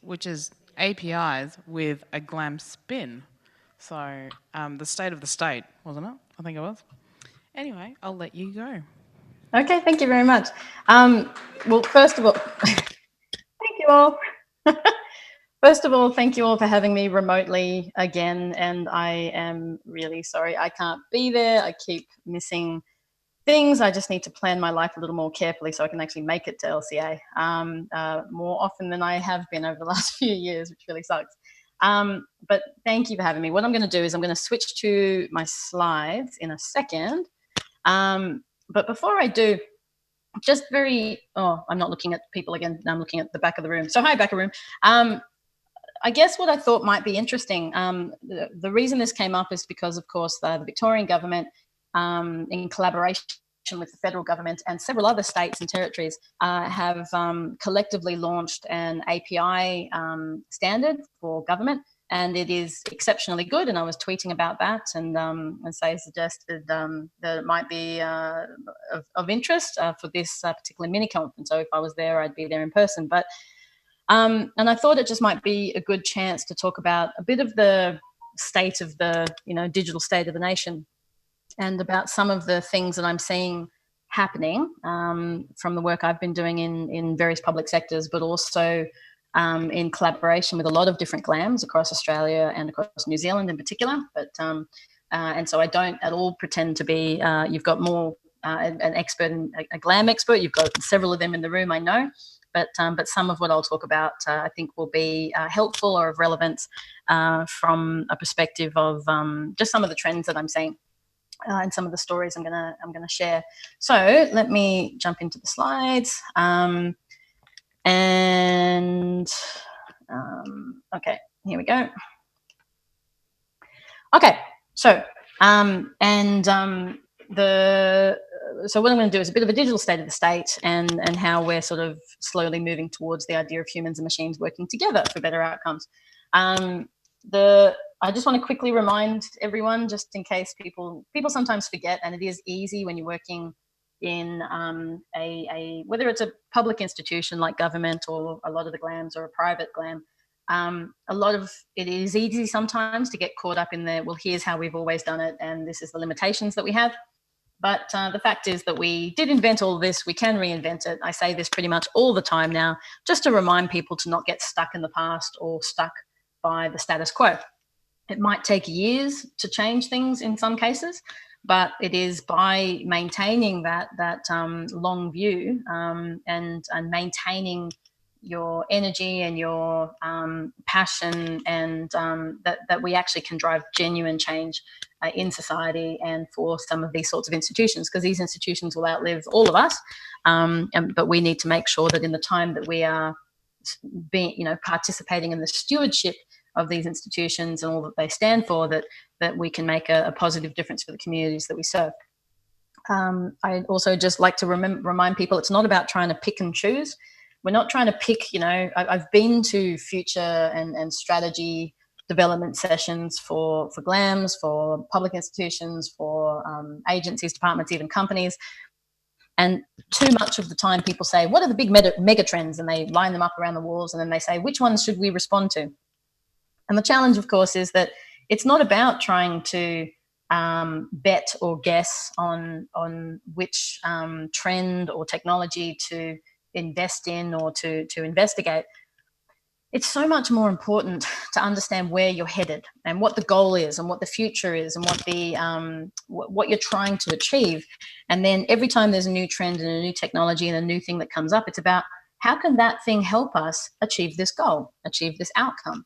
which is APIs with a GLAM spin. So the state of the state, wasn't it? I think it was. Anyway, I'll let you go. Okay, thank you very much. Well, first of all, thank you all. First of all, thank you all for having me remotely again, and I am really sorry I can't be there. I keep missing things. I just need to plan my life a little more carefully so I can actually make it to LCA more often than I have been over the last few years, which really sucks. But thank you for having me. What I'm going to do is I'm going to switch to my slides in a second. But before I do, just I'm not looking at people again. I'm looking at the back of the room. So hi, back of the room. I guess what I thought might be interesting, the reason this came up is because, of course, the Victorian government, in collaboration with the federal government and several other states and territories, have collectively launched an API standard for government, and it is exceptionally good. And I was tweeting about that, and say suggested that it might be of interest for this particular mini conference. So if I was there, I'd be there in person. But and I thought it just might be a good chance to talk about a bit of the state of the, digital state of the nation, and about some of the things that I'm seeing happening from the work I've been doing in various public sectors, but also in collaboration with a lot of different GLAMs across Australia and across New Zealand in particular. But and so I don't at all pretend to be, you've got more an expert, a GLAM expert. You've got several of them in the room, I know. But some of what I'll talk about, I think, will be helpful or of relevance from a perspective of just some of the trends that I'm seeing and some of the stories I'm gonna share. So let me jump into the slides. Okay, here we go. Okay, so so what I'm going to do is a bit of a digital state of the state, and how we're sort of slowly moving towards the idea of humans and machines working together for better outcomes. I just want to quickly remind everyone, just in case people sometimes forget, and it is easy when you're working in whether it's a public institution like government or a lot of the GLAMs or a private GLAM. A lot of it is easy sometimes to get caught up in well, here's how we've always done it, and this is the limitations that we have. But the fact is that we did invent all this. We can reinvent it. I say this pretty much all the time now, just to remind people to not get stuck in the past or stuck by the status quo. It might take years to change things in some cases, but it is by maintaining that long view and maintaining your energy and your passion, and that we actually can drive genuine change in society and for some of these sorts of institutions, because these institutions will outlive all of us, but we need to make sure that in the time that we are participating in the stewardship of these institutions and all that they stand for, that we can make a positive difference for the communities that we serve. I'd also just like to remind people, it's not about trying to pick and choose. We're not trying to pick, I've been to future and strategy development sessions for GLAMs, for public institutions, for agencies, departments, even companies. And too much of the time people say, what are the big mega trends? And they line them up around the walls, and then they say, which ones should we respond to? And the challenge, of course, is that it's not about trying to bet or guess on which trend or technology to invest in or to investigate. It's so much more important to understand where you're headed and what the goal is and what the future is and what you're trying to achieve. And then every time there's a new trend and a new technology and a new thing that comes up, it's about how can that thing help us achieve this goal, achieve this outcome.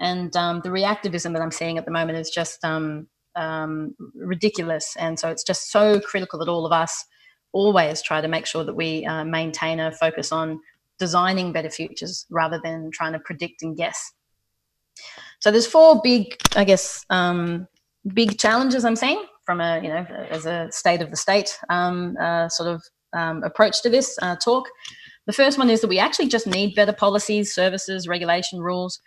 And the reactivism that I'm seeing at the moment is just ridiculous. And so it's just so critical that all of us always try to make sure that we maintain a focus on designing better futures rather than trying to predict and guess. So there's four big, I guess, big challenges I'm seeing from as a state of the state approach to this talk. The first one is that we actually just need better policies, services, regulation, rules.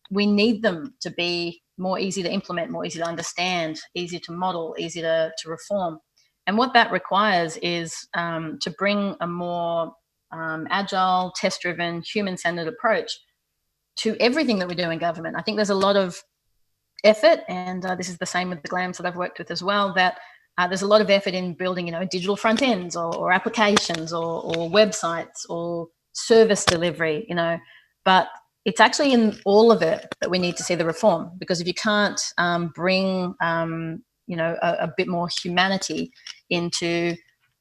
We need them to be more easy to implement, more easy to understand, easier to model, easier to reform. And what that requires is to bring a more agile, test-driven, human-centered approach to everything that we do in government. I think there's a lot of effort, and this is the same with the GLAMs that I've worked with as well, that there's a lot of effort in building, digital front ends or applications or websites or service delivery, but it's actually in all of it that we need to see the reform, because if you can't bring, a bit more humanity into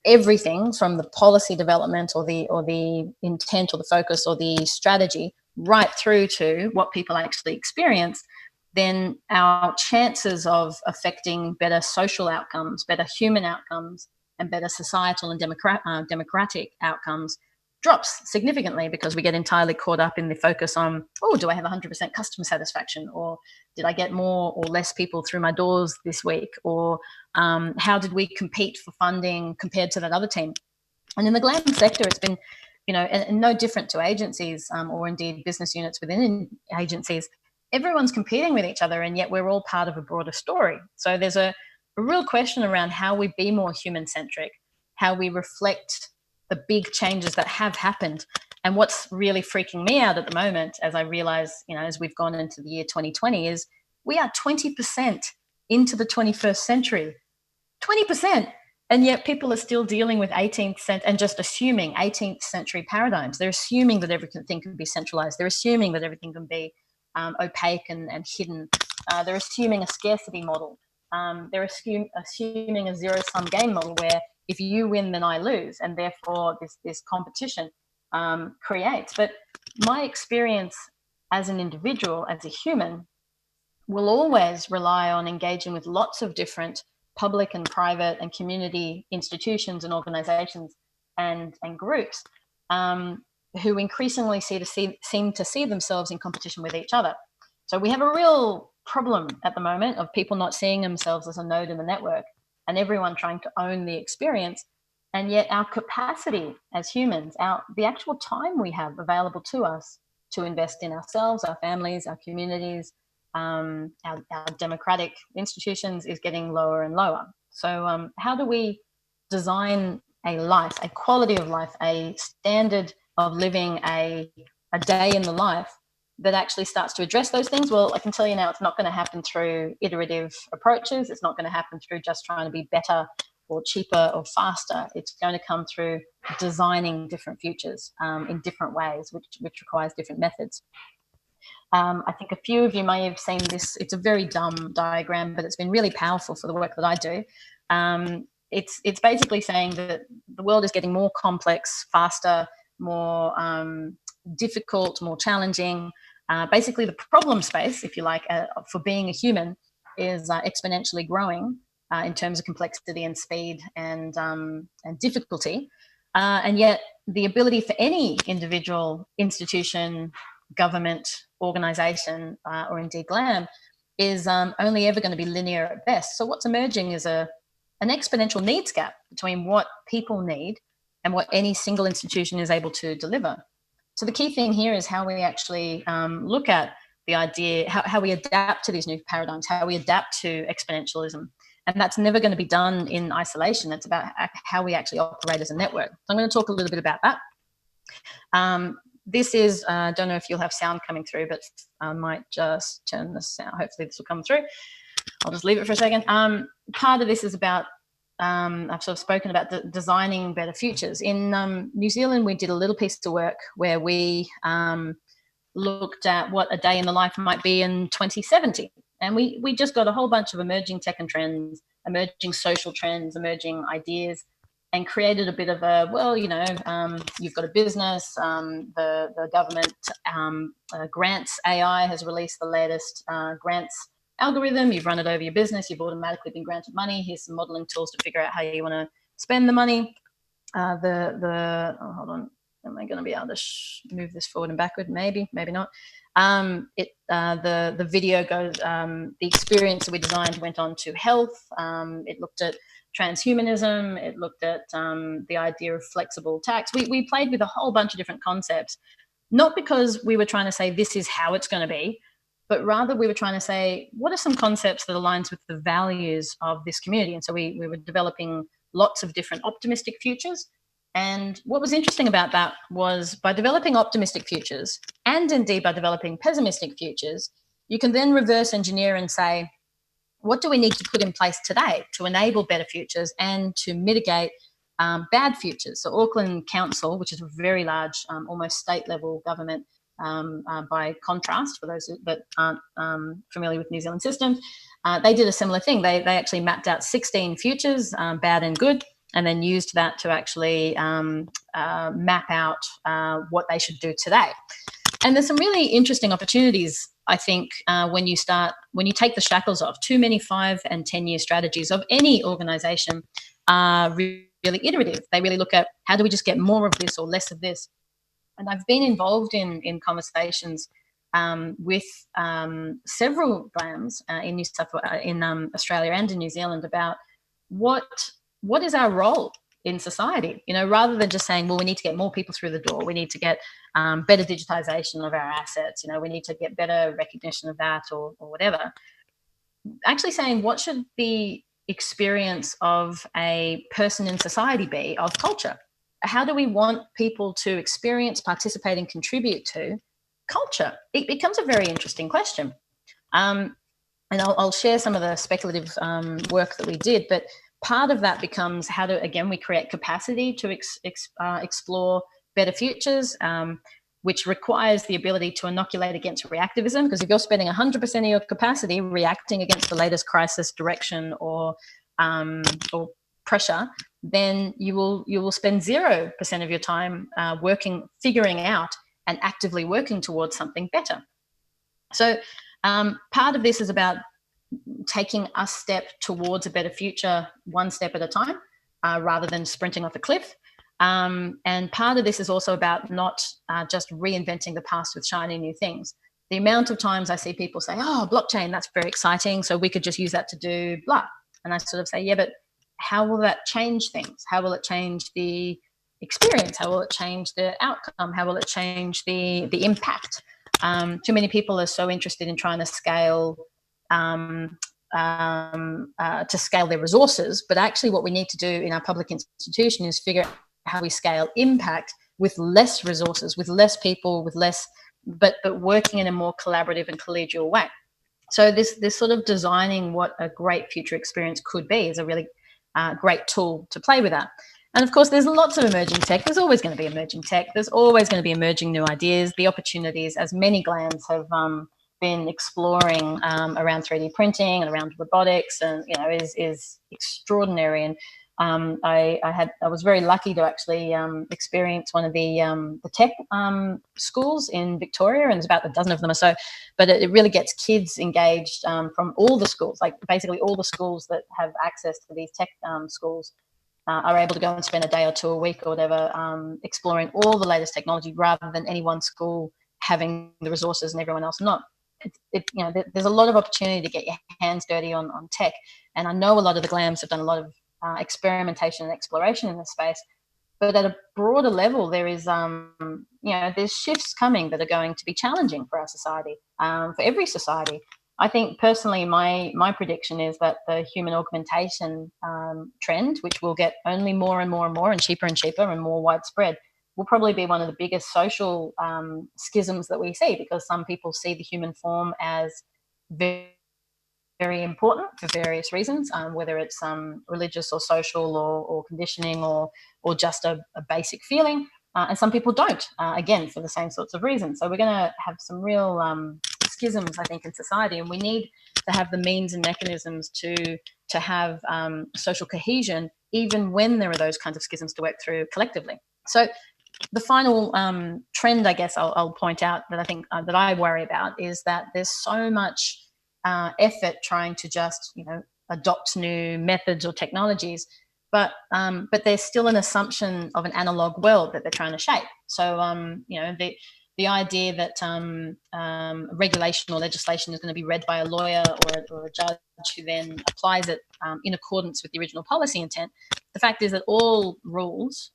everything from the policy development or the intent or the focus or the strategy right through to what people actually experience, then our chances of affecting better social outcomes, better human outcomes, and better societal and democratic outcomes drops significantly, because we get entirely caught up in the focus on, oh, do I have 100% customer satisfaction? Or did I get more or less people through my doors this week? Or how did we compete for funding compared to that other team? And in the GLAM sector, it's been, and no different to agencies or indeed business units within agencies. Everyone's competing with each other, and yet we're all part of a broader story. So there's a real question around how we be more human-centric, how we reflect the big changes that have happened. And what's really freaking me out at the moment, as I realize, as we've gone into the year 2020, is we are 20% into the 21st century. 20%. And yet people are still dealing with 18th century and just assuming 18th century paradigms. They're assuming that everything can be centralized. They're assuming that everything can be opaque and hidden. They're assuming a scarcity model. They're assuming a zero-sum game model where if you win, then I lose, and therefore this competition creates. But my experience as an individual, as a human, will always rely on engaging with lots of different public and private and community institutions and organizations and groups who increasingly seem to see themselves in competition with each other. So we have a real problem at the moment of people not seeing themselves as a node in the network and everyone trying to own the experience. And yet our capacity as humans, the actual time we have available to us to invest in ourselves, our families, our communities, our democratic institutions is getting lower and lower. So how do we design a life, a quality of life, a standard of living, a day in the life that actually starts to address those things? Well, I can tell you now, it's not going to happen through iterative approaches. It's not going to happen through just trying to be better or cheaper or faster. It's going to come through designing different futures in different ways, which requires different methods. I think a few of you may have seen this. It's a very dumb diagram, but it's been really powerful for the work that I do. It's basically saying that the world is getting more complex, faster, more difficult, more challenging. Basically, the problem space, if you like, for being a human is exponentially growing in terms of complexity and speed and difficulty. And yet the ability for any individual institution, government, organization, or indeed GLAM is only ever going to be linear at best. So what's emerging is an exponential needs gap between what people need and what any single institution is able to deliver. So the key thing here is how we actually look at the idea, how we adapt to these new paradigms, how we adapt to exponentialism. And that's never going to be done in isolation. It's about how we actually operate as a network. So I'm going to talk a little bit about that. This is, I don't know if you'll have sound coming through, but I might just turn this sound. Hopefully this will come through. I'll just leave it for a second. Part of this is about, I've sort of spoken about designing better futures. In New Zealand, we did a little piece of work where we looked at what a day in the life might be in 2070. And we just got a whole bunch of emerging tech and trends, emerging social trends, emerging ideas, and created a bit of a, well, you've got a business, the government grants AI has released the latest grants algorithm. You've run it over your business. You've automatically been granted money. Here's some modeling tools to figure out how you want to spend the money. Hold on. Am I going to be able to move this forward and backward? Maybe not. The video goes, the experience that we designed went on to health. It looked at transhumanism. It looked at the idea of flexible tax. We played with a whole bunch of different concepts, not because we were trying to say this is how it's going to be, but rather we were trying to say, what are some concepts that aligns with the values of this community? And so we were developing lots of different optimistic futures And what was interesting about that was by developing optimistic futures, and indeed by developing pessimistic futures, you can then reverse engineer and say, what do we need to put in place today to enable better futures and to mitigate bad futures? So Auckland Council, which is a very large, almost state-level government, by contrast, for those that aren't familiar with New Zealand systems, they did a similar thing. They actually mapped out 16 futures, bad and good, and then used that to actually map out what they should do today. And there's some really interesting opportunities, I think, when you take the shackles off. Too many 5 and 10-year strategies of any organisation are really iterative. They really look at how do we just get more of this or less of this. And I've been involved in conversations with several GLAMs in Australia and in New Zealand about what is our role in society, rather than just saying, well, we need to get more people through the door. We need to get better digitization of our assets. We need to get better recognition of that or whatever. Actually saying, what should the experience of a person in society be of culture? How do we want people to experience, participate, and contribute to culture? It becomes a very interesting question. And I'll share some of the speculative work that we did, but part of that becomes how to, again, we create capacity to explore better futures, which requires the ability to inoculate against reactivism, because if you're spending 100% of your capacity reacting against the latest crisis, direction, or pressure, then you will spend 0% of your time figuring out and actively working towards something better. So part of this is about taking a step towards a better future, one step at a time, rather than sprinting off a cliff. And part of this is also about not just reinventing the past with shiny new things. The amount of times I see people say, oh, blockchain, that's very exciting, so we could just use that to do blah. And I sort of say, yeah, but how will that change things? How will it change the experience? How will it change the outcome? How will it change the impact? Too many people are so interested in trying to scale their resources, but actually what we need to do in our public institution is figure out how we scale impact with less resources, with less people, with less, but working in a more collaborative and collegial way. So this sort of designing what a great future experience could be is a really great tool to play with that. And of course, there's lots of emerging tech. There's always going to be emerging tech. There's always going to be emerging new ideas. The opportunities, as many GLAMs have been exploring around 3D printing and around robotics, and is extraordinary. And I was very lucky to actually experience one of the tech schools in Victoria, and there's about a dozen of them or so. But it really gets kids engaged from all the schools, like basically all the schools that have access to these tech schools. Are able to go and spend a day or two a week or whatever exploring all the latest technology, rather than any one school having the resources and everyone else not. There's a lot of opportunity to get your hands dirty on tech, and I know a lot of the GLAMs have done a lot of experimentation and exploration in this space. But at a broader level, there is there's shifts coming that are going to be challenging for our society, for every society. I think personally, my prediction is that the human augmentation trend, which will get only more and more and more and cheaper and more widespread, will probably be one of the biggest social schisms that we see, because some people see the human form as very, very important for various reasons, whether it's religious or social or conditioning or just a basic feeling. And some people don't, again, for the same sorts of reasons. So we're going to have some real schisms, I think, in society, and we need to have the means and mechanisms to have social cohesion, even when there are those kinds of schisms to work through collectively. So the final trend, I guess, I'll point out that I think that I worry about is that there's so much effort trying to just adopt new methods or technologies, but there's still an assumption of an analog world that they're trying to shape. So the idea that regulation or legislation is going to be read by a lawyer or a judge who then applies it in accordance with the original policy intent. The fact is that all rules,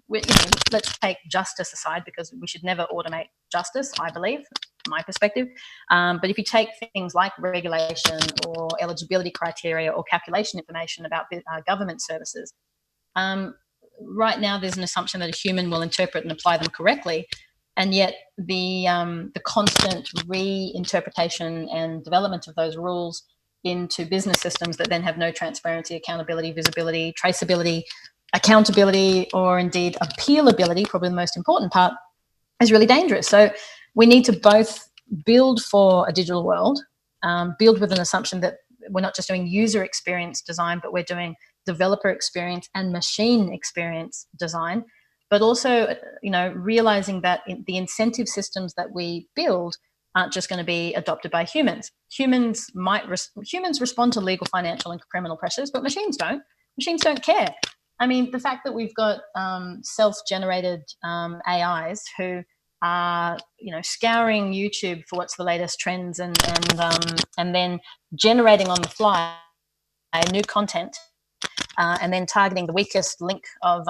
let's take justice aside, because we should never automate justice, I believe, from my perspective. But if you take things like regulation or eligibility criteria or calculation information about government services, right now there's an assumption that a human will interpret and apply them correctly, and yet the constant reinterpretation and development of those rules into business systems that then have no transparency, accountability, visibility, traceability, accountability, or indeed appealability, probably the most important part, is really dangerous. So we need to both build for a digital world, build with an assumption that we're not just doing user experience design, but we're doing developer experience and machine experience design, but also, realizing that the incentive systems that we build aren't just going to be adopted by humans. Humans respond to legal, financial, and criminal pressures, but machines don't. Machines don't care. I mean, the fact that we've got self-generated AIs who are, scouring YouTube for what's the latest trends and then generating on the fly new content, and then targeting the weakest link of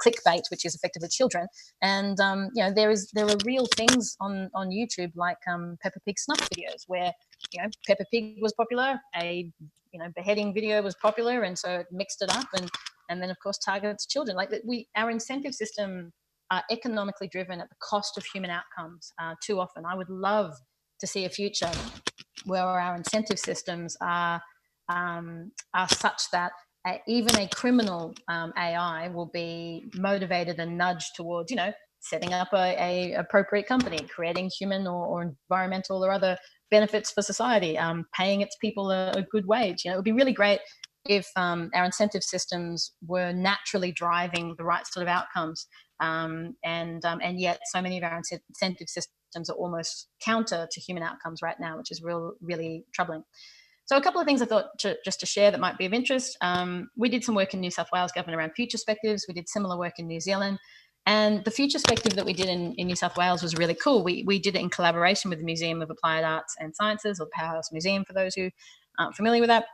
clickbait, which is effectively children. And there are real things on YouTube like Peppa Pig snuff videos, where Peppa Pig was popular, a beheading video was popular, and so it mixed it up, and then of course targets children. Like our incentive system are economically driven at the cost of human outcomes too often. I would love to see a future where our incentive systems are such that even a criminal AI will be motivated and nudged towards, setting up a appropriate company, creating human or environmental or other benefits for society, paying its people a good wage. It would be really great if our incentive systems were naturally driving the right sort of outcomes, and yet so many of our incentive systems are almost counter to human outcomes right now, which is really troubling. So a couple of things I thought just to share that might be of interest. We did some work in New South Wales government around future perspectives. We did similar work in New Zealand. And the future perspective that we did in New South Wales was really cool. We did it in collaboration with the Museum of Applied Arts and Sciences, or the Powerhouse Museum, for those who aren't familiar with that.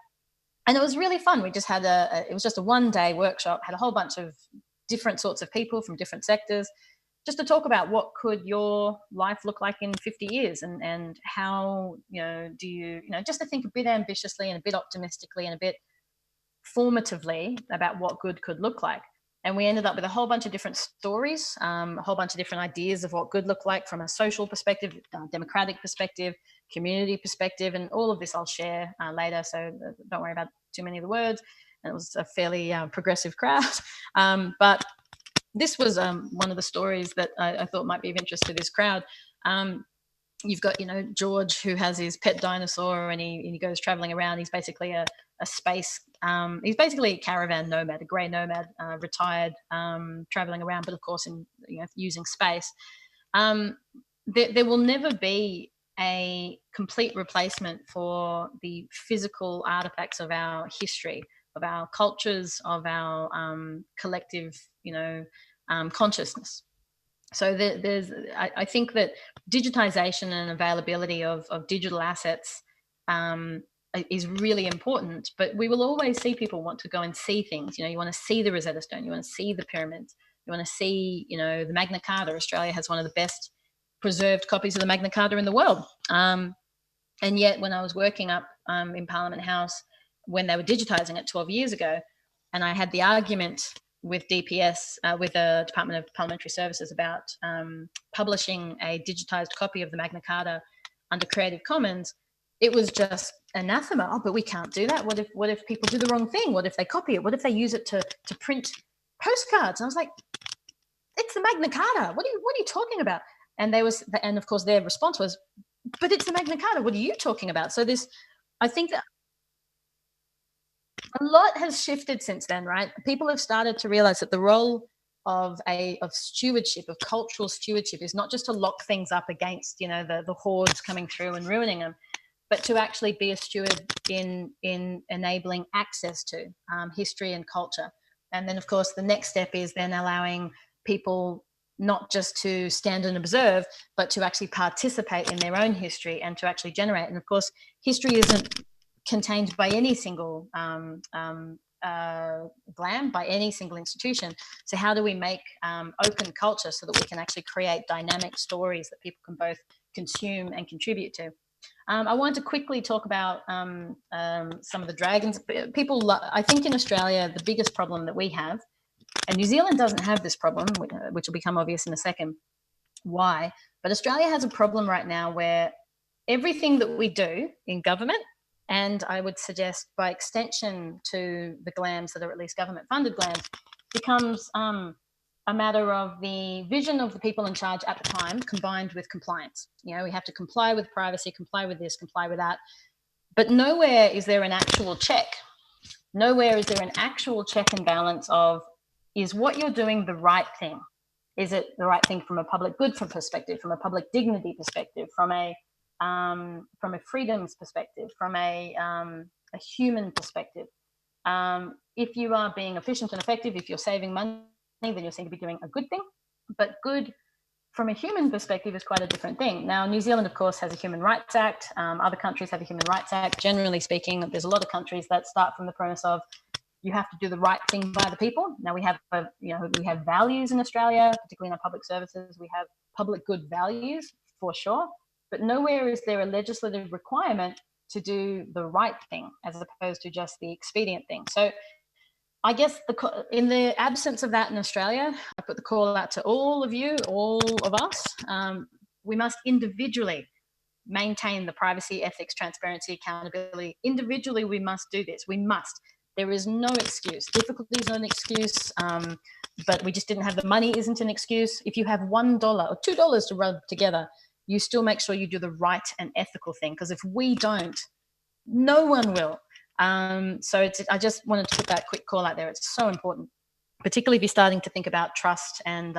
And it was really fun. We just had it was just a one-day workshop, had a whole bunch of different sorts of people from different sectors, just to talk about what could your life look like in 50 years, and how, do you, just to think a bit ambitiously and a bit optimistically and a bit formatively about what good could look like. And we ended up with a whole bunch of different stories, a whole bunch of different ideas of what good looked like from a social perspective, democratic perspective, community perspective, and all of this I'll share later, so don't worry about too many of the words. And it was a fairly progressive crowd. But this was one of the stories that I thought might be of interest to this crowd. You've got, George, who has his pet dinosaur, and he goes traveling around. He's basically a space, he's basically a caravan nomad, a grey nomad, retired, traveling around, but of course using space. There will never be a complete replacement for the physical artifacts of our history, of our cultures, of our collective, consciousness. So I think that digitization and availability of digital assets is really important, but we will always see people want to go and see things. You want to see the Rosetta Stone, you want to see the pyramids, you want to see, the Magna Carta. Australia has one of the best preserved copies of the Magna Carta in the world. And yet when I was working up in Parliament House, when they were digitizing it 12 years ago, and I had the argument with DPS, with the Department of Parliamentary Services, about publishing a digitized copy of the Magna Carta under Creative Commons, it was just anathema. Oh, but we can't do that. What if people do the wrong thing? What if they copy it? What if they use it to print postcards? And I was like, it's the Magna Carta. What are you talking about? And of course their response was, but it's the Magna Carta. What are you talking about? So I think that a lot has shifted since then, right? People have started to realize that the role of stewardship, of cultural stewardship, is not just to lock things up against, the hordes coming through and ruining them, but to actually be a steward in enabling access to history and culture. And then, of course, the next step is then allowing people not just to stand and observe, but to actually participate in their own history and to actually generate. And of course, history isn't contained by any single GLAM, by any single institution. So how do we make open culture so that we can actually create dynamic stories that people can both consume and contribute to? I want to quickly talk about some of the dragons. I think in Australia, the biggest problem that we have And New Zealand doesn't have this problem, which will become obvious in a second why. But Australia has a problem right now where everything that we do in government, and I would suggest by extension to the GLAMs that are at least government-funded GLAMs, becomes a matter of the vision of the people in charge at the time combined with compliance. You know, we have to comply with privacy, comply with this, comply with that. But nowhere is there an actual check. Nowhere is there an actual check and balance of, is what you're doing the right thing? Is it the right thing from a public good perspective, from a public dignity perspective, from a freedoms perspective, from a human perspective? If you are being efficient and effective, if you're saving money, then you seem to be doing a good thing. But good from a human perspective is quite a different thing. Now, New Zealand, of course, has a Human Rights Act. Other countries have a Human Rights Act. Generally speaking, there's a lot of countries that start from the premise of you have to do the right thing by the people. Now we have, we have values in Australia, particularly in our public services. We have public good values for sure, but nowhere is there a legislative requirement to do the right thing as opposed to just the expedient thing. So I guess in the absence of that in Australia, I put the call out to all of you, all of us. We must individually maintain the privacy, ethics, transparency, accountability. Individually, we must do this. We must. There is no excuse. Difficulty is not an excuse, but we just didn't have the money isn't an excuse. If you have $1 or $2 to rub together, you still make sure you do the right and ethical thing, because if we don't, no one will. So I just wanted to put that quick call out there. It's so important, particularly if you're starting to think about trust and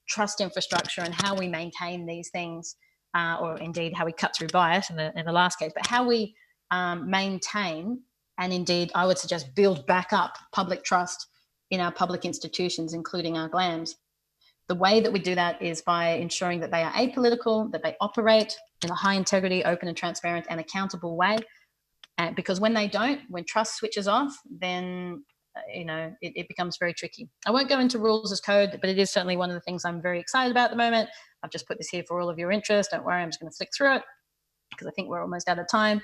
trust infrastructure and how we maintain these things, or indeed how we cut through bias in the last case, but how we maintain and indeed, I would suggest build back up public trust in our public institutions, including our GLAMs. The way that we do that is by ensuring that they are apolitical, that they operate in a high integrity, open and transparent and accountable way. Because when they don't, when trust switches off, then it becomes very tricky. I won't go into rules as code, but it is certainly one of the things I'm very excited about at the moment. I've just put this here for all of your interest. Don't worry, I'm just going to flick through it because I think we're almost out of time.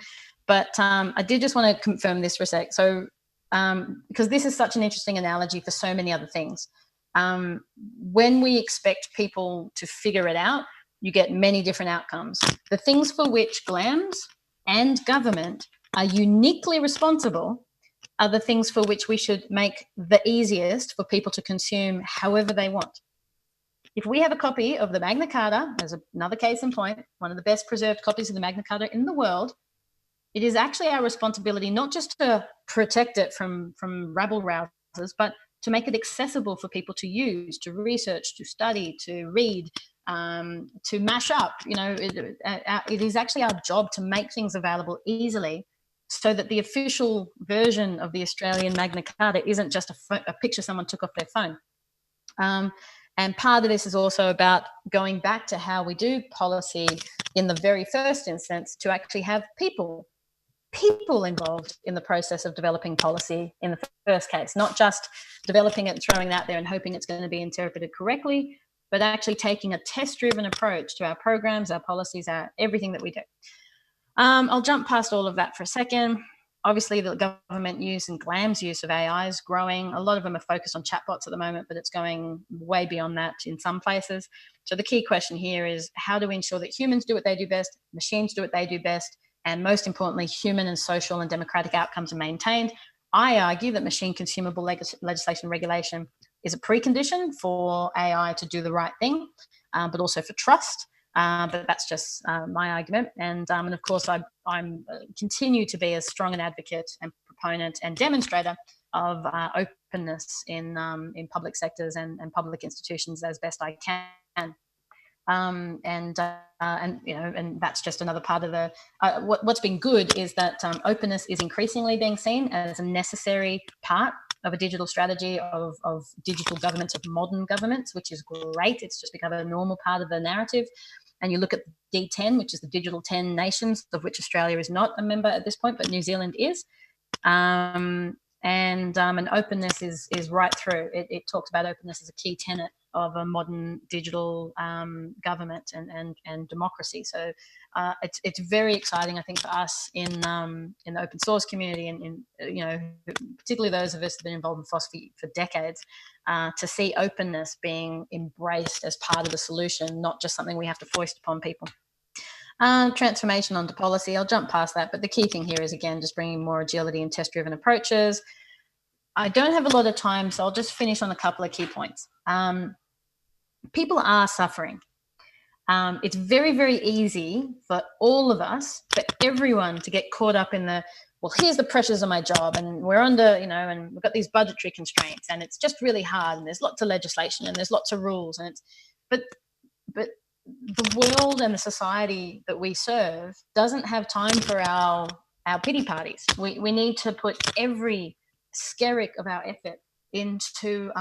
But I did just want to confirm this for a sec. So because this is such an interesting analogy for so many other things. When we expect people to figure it out, you get many different outcomes. The things for which GLAMs and government are uniquely responsible are the things for which we should make the easiest for people to consume however they want. If we have a copy of the Magna Carta, as another case in point, one of the best preserved copies of the Magna Carta in the world, it is actually our responsibility not just to protect it from rabble-rousers, but to make it accessible for people to use, to research, to study, to read, to mash up. It is actually our job to make things available easily so that the official version of the Australian Magna Carta isn't just a picture someone took off their phone. And part of this is also about going back to how we do policy in the very first instance, to actually have people involved in the process of developing policy in the first case, not just developing it and throwing it out there and hoping it's going to be interpreted correctly, but actually taking a test-driven approach to our programs, our policies, everything that we do. I'll jump past all of that for a second. Obviously, the government use and GLAM's use of AI is growing. A lot of them are focused on chatbots at the moment, but it's going way beyond that in some places. So the key question here is how do we ensure that humans do what they do best, machines do what they do best, and most importantly, human and social and democratic outcomes are maintained. I argue that machine consumable legislation regulation is a precondition for AI to do the right thing, but also for trust. But that's just my argument. And of course, I continue to be a strong an advocate and proponent and demonstrator of openness in public sectors and public institutions as best I can. And that's just another part of the what's been good is that openness is increasingly being seen as a necessary part of a digital strategy of digital governments, of modern governments, which is great. It's just become a normal part of the narrative. And you look at the D10, which is the digital 10 nations, of which Australia is not a member at this point, but New Zealand is. And openness is right through. It talks about openness as a key tenet a modern digital government and democracy. So it's very exciting, I think, for us in the open source community, and particularly those of us that have been involved in foss for decades, to see openness being embraced as part of the solution, not just something we have to foist upon people. Transformation onto policy, I'll jump past that, but the key thing here is, again, just bringing more agility and test-driven approaches. I don't have a lot of time, so I'll just finish on a couple of key points. People are suffering. It's very, very easy for all of us, for everyone, to get caught up in the, well, here's the pressures of my job, and we're under, and we've got these budgetary constraints, and it's just really hard, and there's lots of legislation, and there's lots of rules, and but the world and the society that we serve doesn't have time for our pity parties. We need to put every skerrick of our effort into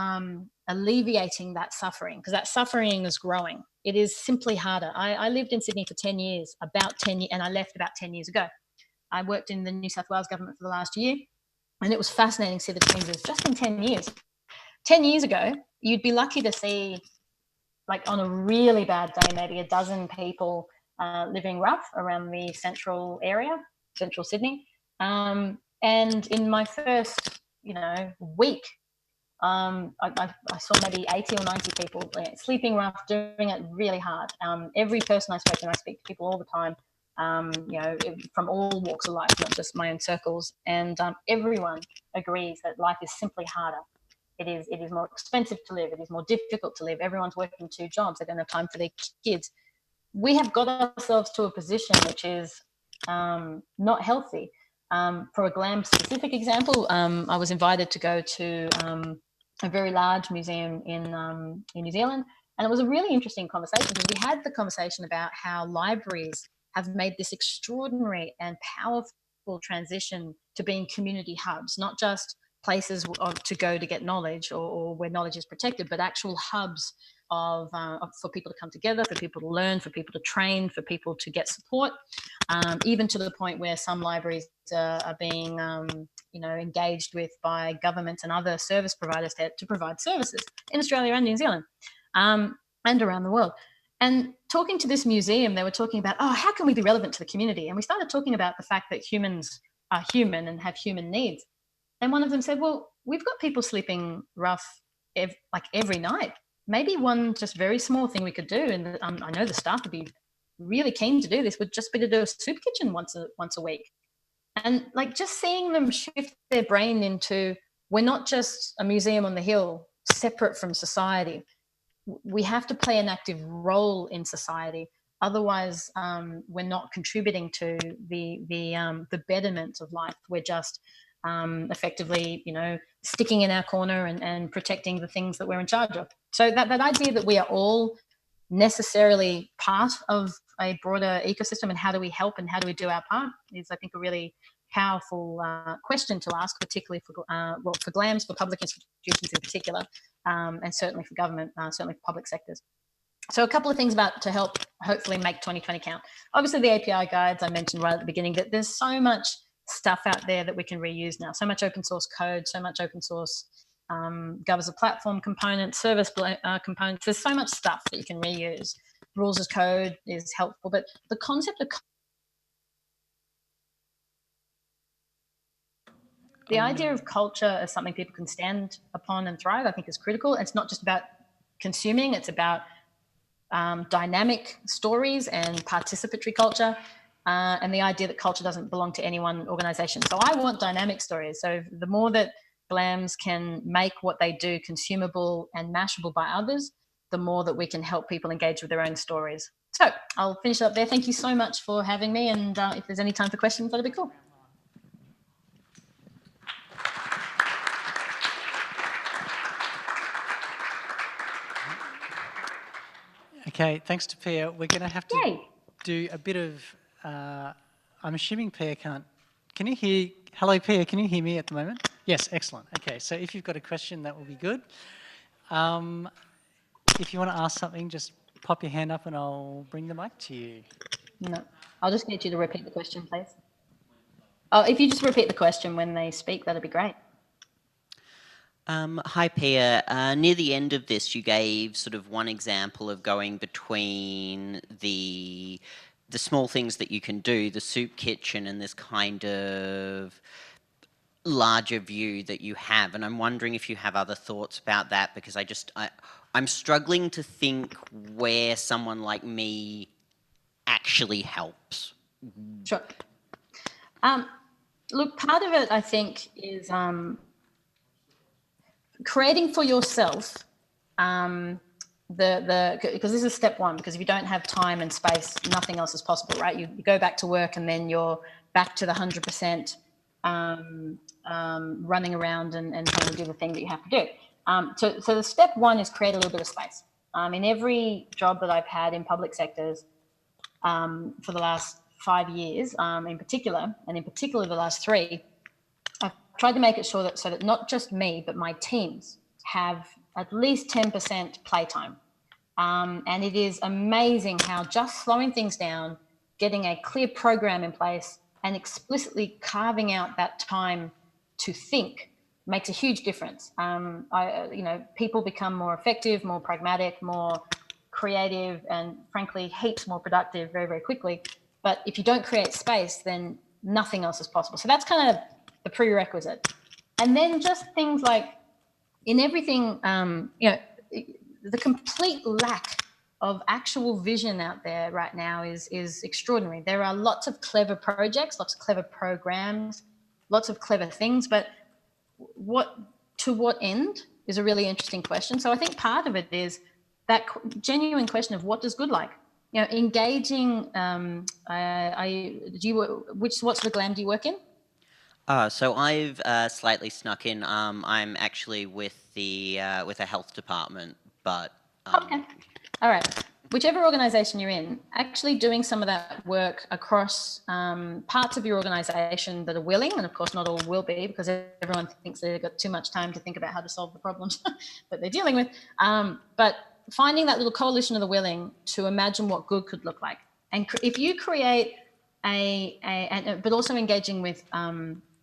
alleviating that suffering, because that suffering is growing. It is simply harder. I lived in Sydney for 10 years, and I left about 10 years ago. I worked in the New South Wales government for the last year, and it was fascinating to see the changes just in 10 years. 10 years ago, you'd be lucky to see, like on a really bad day, maybe a dozen people living rough around the central area, central Sydney. And in my first, week, I saw maybe 80 or 90 people sleeping rough, doing it really hard. Every person I spoke to, and I speak to people all the time, from all walks of life, not just my own circles, and everyone agrees that life is simply harder. It is more expensive to live. It is more difficult to live. Everyone's working 2 jobs. They don't have time for their kids. We have got ourselves to a position which is not healthy. For a GLAM specific example, I was invited to go to a very large museum in New Zealand, and it was a really interesting conversation, because we had the conversation about how libraries have made this extraordinary and powerful transition to being community hubs, not just places to go to get knowledge or where knowledge is protected, but actual hubs for people to come together, for people to learn, for people to train, for people to get support, even to the point where some libraries are being engaged with by governments and other service providers to provide services in Australia and New Zealand, and around the world. And talking to this museum, they were talking about, how can we be relevant to the community? And we started talking about the fact that humans are human and have human needs. And one of them said, well, we've got people sleeping rough every night. Maybe one just very small thing we could do, and I know the staff would be really keen to do this, would just be to do a soup kitchen once a week. And just seeing them shift their brain into, we're not just a museum on the hill separate from society. We have to play an active role in society. Otherwise, we're not contributing to the betterment of life. We're just effectively, sticking in our corner and protecting the things that we're in charge of. So that idea that we are all necessarily part of a broader ecosystem, and how do we help and how do we do our part, is, I think, a really powerful question to ask, particularly for GLAMs, for public institutions in particular, and certainly for government, certainly for public sectors. So a couple of things to help hopefully make 2020 count. Obviously, the API guides I mentioned right at the beginning, that there's so much stuff out there that we can reuse now, so much open source code, so much open source Gov as a platform component, service components. There's so much stuff that you can reuse. Rules as code is helpful, but the concept of the idea of culture as something people can stand upon and thrive, I think, is critical. It's not just about consuming, it's about dynamic stories and participatory culture, and the idea that culture doesn't belong to any one organization. So I want dynamic stories. So the more that GLAMs can make what they do consumable and mashable by others, the more that we can help people engage with their own stories. So I'll finish up there. Thank you so much for having me, and if there's any time for questions, that'd be cool. Okay, thanks to Pia. We're going to have to do a bit of, I'm assuming Pia can't, can you hear, hello Pia, can you hear me at the moment? Yes, excellent. Okay, so if you've got a question, that will be good. If you want to ask something, just pop your hand up and I'll bring the mic to you. No, I'll just get you to repeat the question, please. Oh, if you just repeat the question when they speak, that'd be great. Hi, Pia. Near the end of this, you gave sort of one example of going between the small things that you can do, the soup kitchen, and this kind of larger view that you have. And I'm wondering if you have other thoughts about that, because I'm struggling to think where someone like me actually helps. Sure. Look, part of it, I think, is creating for yourself because this is step one, because if you don't have time and space, nothing else is possible, right? You go back to work and then you're back to the 100% running around and trying to do the thing that you have to do. So the step one is create a little bit of space. In every job that I've had in public sectors for the last 5 years in particular, and in particular the last 3, I've tried to make it sure that so that not just me, but my teams have at least 10% playtime. And it is amazing how just slowing things down, getting a clear program in place, and explicitly carving out that time to think makes a huge difference. People become more effective, more pragmatic, more creative, and frankly, heaps more productive very, very quickly. But if you don't create space, then nothing else is possible. So that's kind of the prerequisite. And then just things like in everything, the complete lack of actual vision out there right now is extraordinary. There are lots of clever projects, lots of clever programs, lots of clever things, but to what end is a really interesting question. So I think part of it is that genuine question of what does good like? Engaging. What sort of GLAM do you work in? So I've slightly snuck in. I'm actually with the with a health department, but okay, all right. Whichever organisation you're in, actually doing some of that work across parts of your organisation that are willing, and of course not all will be, because everyone thinks they've got too much time to think about how to solve the problems that they're dealing with. But finding that little coalition of the willing to imagine what good could look like, and if you create but also engaging with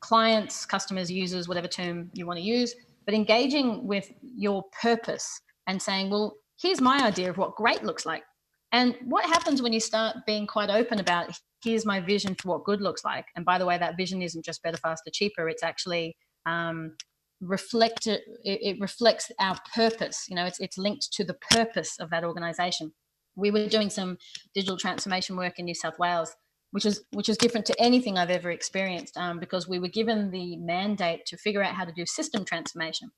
clients, customers, users, whatever term you want to use, but engaging with your purpose and saying, well, here's my idea of what great looks like. And what happens when you start being quite open about, here's my vision for what good looks like. And by the way, that vision isn't just better, faster, cheaper. It's actually it reflects our purpose. It's linked to the purpose of that organization. We were doing some digital transformation work in New South Wales, which is different to anything I've ever experienced, because we were given the mandate to figure out how to do system transformation.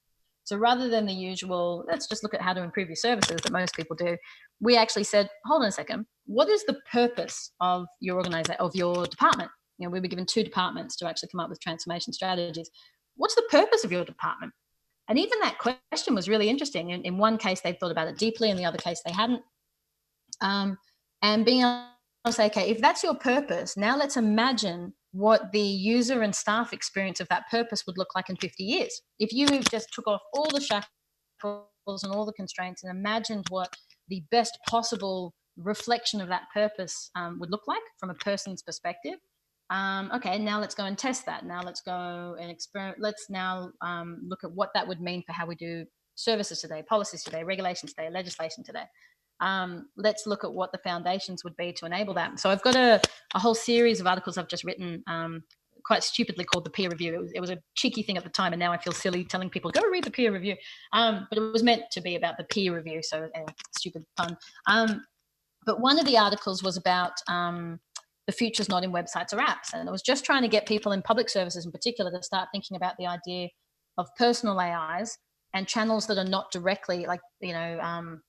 So rather than the usual, let's just look at how to improve your services that most people do, we actually said, hold on a second, what is the purpose of your organization, of your department? We were given 2 departments to actually come up with transformation strategies. What's the purpose of your department? And even that question was really interesting. In one case, they thought about it deeply. In the other case, they hadn't. And being able to say, okay, if that's your purpose, now let's imagine what the user and staff experience of that purpose would look like in 50 years. If you just took off all the shackles and all the constraints and imagined what the best possible reflection of that purpose would look like from a person's perspective. Okay, now let's go and test that. Now let's go and experiment. Let's now look at what that would mean for how we do services today, policies today, regulations today, legislation today. Let's look at what the foundations would be to enable that. So I've got a whole series of articles I've just written, quite stupidly called the peer review. It was a cheeky thing at the time, and now I feel silly telling people, go read the peer review. But it was meant to be about the peer review, so stupid pun. But one of the articles was about the future's not in websites or apps. And it was just trying to get people in public services in particular to start thinking about the idea of personal AIs and channels that are not directly,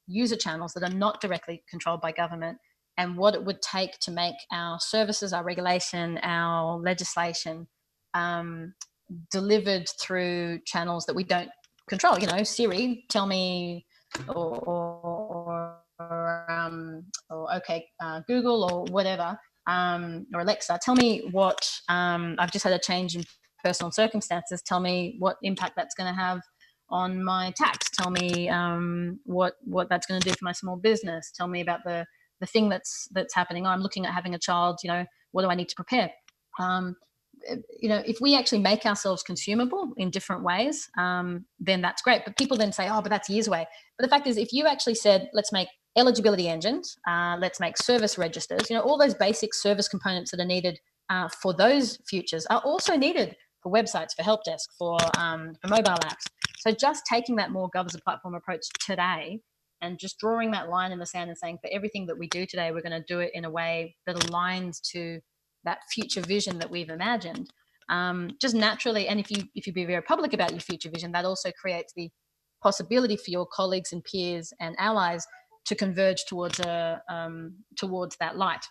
user channels that are not directly controlled by government, and what it would take to make our services, our regulation, our legislation delivered through channels that we don't control. Siri, tell me, or okay, Google or whatever, or Alexa, tell me what, I've just had a change in personal circumstances. Tell me what impact that's going to have on my tax. Tell me what that's going to do for my small business. Tell me about the thing that's happening. I'm looking at having a child. What do I need to prepare? if we actually make ourselves consumable in different ways, then that's great. But people then say, oh, but that's years away. But the fact is, if you actually said, let's make eligibility engines, let's make service registers, all those basic service components that are needed for those futures are also needed for websites, for help desk, for mobile apps. So just taking that more gov as a platform approach today and just drawing that line in the sand and saying, for everything that we do today, we're going to do it in a way that aligns to that future vision that we've imagined. Just naturally, and if you be very public about your future vision, that also creates the possibility for your colleagues and peers and allies to converge towards that light.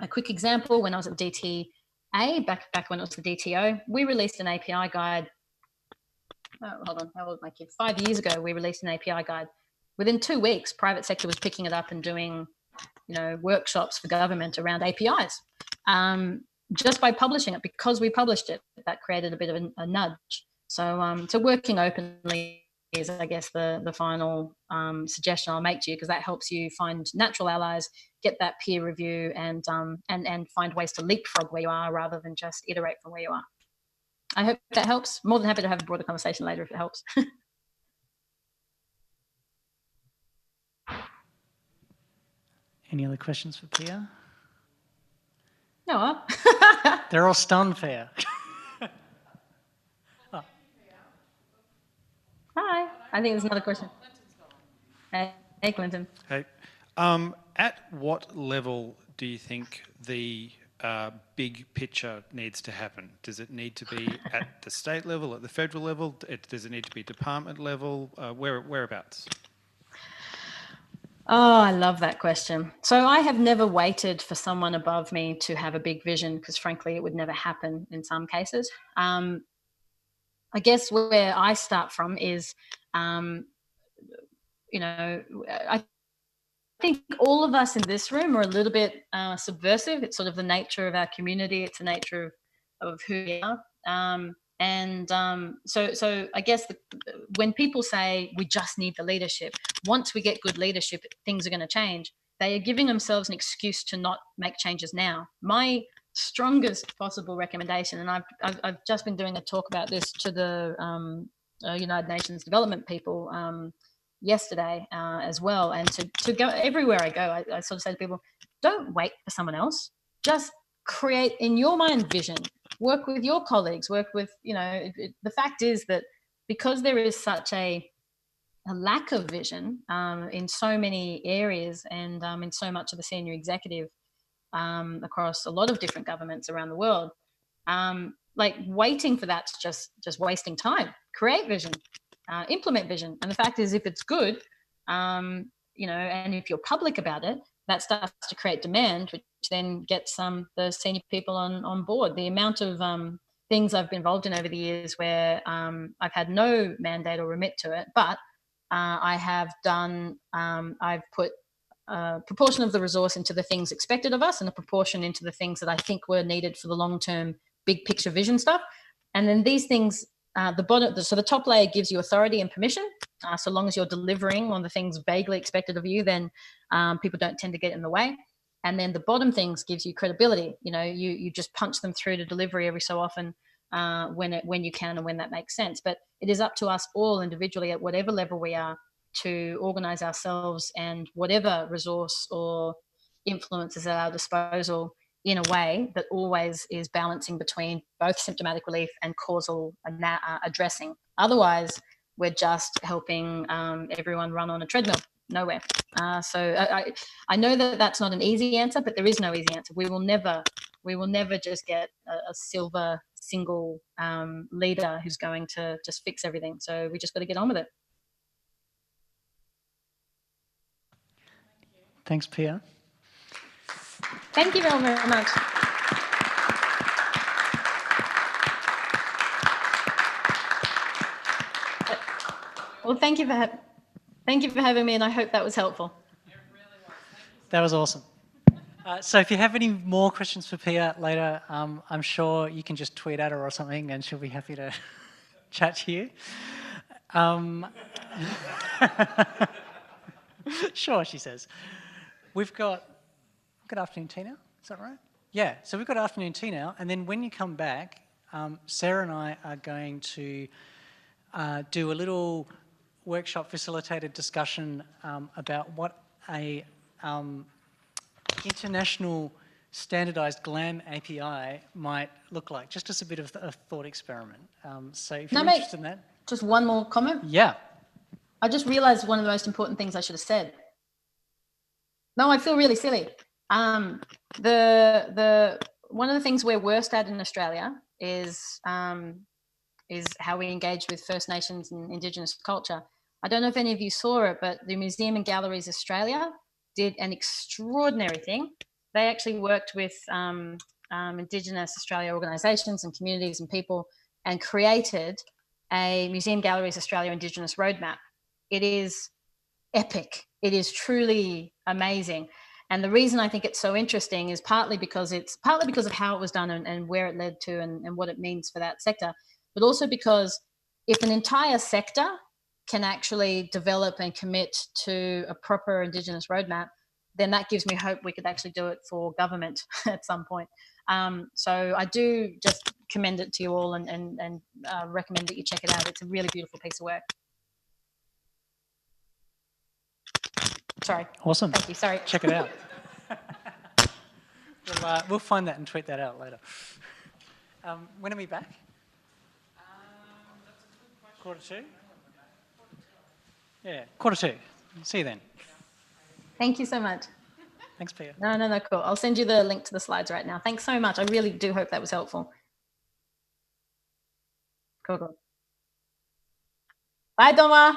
A quick example: when I was at DTA, back when it was the DTO, we released an API guide. Oh, hold on, how old my kid? 5 years ago, we released an API guide. Within 2 weeks, private sector was picking it up and doing, workshops for government around APIs. Just by publishing it, because we published it, that created a bit of a nudge. So, working openly is, I guess, the final suggestion I'll make to you, because that helps you find natural allies, get that peer review, and find ways to leapfrog where you are rather than just iterate from where you are. I hope that helps. More than happy to have a broader conversation later if it helps. Any other questions for Pia? No. They're all stunned, Pia. Oh. Hi. I think there's another question. Hey, Clinton. Hey. At what level do you think the big picture needs to happen? Does it need to be at the state level, at the federal level? Does it need to be department level? Whereabouts? Oh, I love that question. So I have never waited for someone above me to have a big vision, because frankly, it would never happen in some cases. I guess where I start from is, I think all of us in this room are a little bit subversive. It's sort of the nature of our community. It's the nature of who we are. So I guess when people say we just need the leadership, once we get good leadership, things are going to change. They are giving themselves an excuse to not make changes now. My strongest possible recommendation, and I've just been doing a talk about this to the United Nations development people yesterday as well, and to go everywhere I go, I sort of say to people, don't wait for someone else. Just create in your mind vision. Work with your colleagues, work with, the fact is that because there is such a lack of vision in so many areas and in so much of the senior executive across a lot of different governments around the world, like waiting for that's just wasting time. Create vision, implement vision. And the fact is, if it's good, and if you're public about it, that starts to create demand, which then gets the senior people on board. The amount of things I've been involved in over the years where I've had no mandate or remit to it, but I've put a proportion of the resource into the things expected of us and a proportion into the things that I think were needed for the long-term big picture vision stuff. And then these things, the top layer gives you authority and permission. So long as you're delivering on the things vaguely expected of you, then people don't tend to get in the way. And then the bottom things gives you credibility. You just punch them through to delivery every so often when you can and when that makes sense. But it is up to us all individually at whatever level we are to organize ourselves and whatever resource or influence is at our disposal in a way that always is balancing between both symptomatic relief and causal addressing. Otherwise, we're just helping everyone run on a treadmill, nowhere. So I know that that's not an easy answer, but there is no easy answer. We will never just get a silver single leader who's going to just fix everything. So we just got to get on with it. Thanks, Pia. Thank you very much. Well, thank you for having me, and I hope that was helpful. That was awesome. So if you have any more questions for Pia later, I'm sure you can just tweet at her or something, and she'll be happy to chat to you. Sure, she says. We've got, good afternoon, Tina, is that right? Yeah, so we've got afternoon tea now, and then when you come back, Sarah and I are going to do a little workshop facilitated discussion about what a international standardized GLAM API might look like, just as a bit of a thought experiment. So if you're interested in that. Just one more comment? Yeah. I just realized one of the most important things I should have said. No, I feel really silly. One of the things we're worst at in Australia is how we engage with First Nations and Indigenous culture. I don't know if any of you saw it, but the Museum and Galleries Australia did an extraordinary thing. They actually worked with Indigenous Australia organisations and communities and people and created a Museum Galleries Australia Indigenous roadmap. It is epic. It is truly amazing. And the reason I think it's so interesting is partly because of how it was done and where it led to and what it means for that sector, but also because if an entire sector can actually develop and commit to a proper Indigenous roadmap, then that gives me hope we could actually do it for government at some point. So I do just commend it to you all and recommend that you check it out. It's a really beautiful piece of work. Sorry. Awesome. Thank you. Sorry. Check it out. We'll find that and tweet that out later. When are we back? Quarter two? Yeah, quarter two. See you then. Thank you so much. Thanks, Pia. No, cool. I'll send you the link to the slides right now. Thanks so much. I really do hope that was helpful. Cool. Bye, Doma.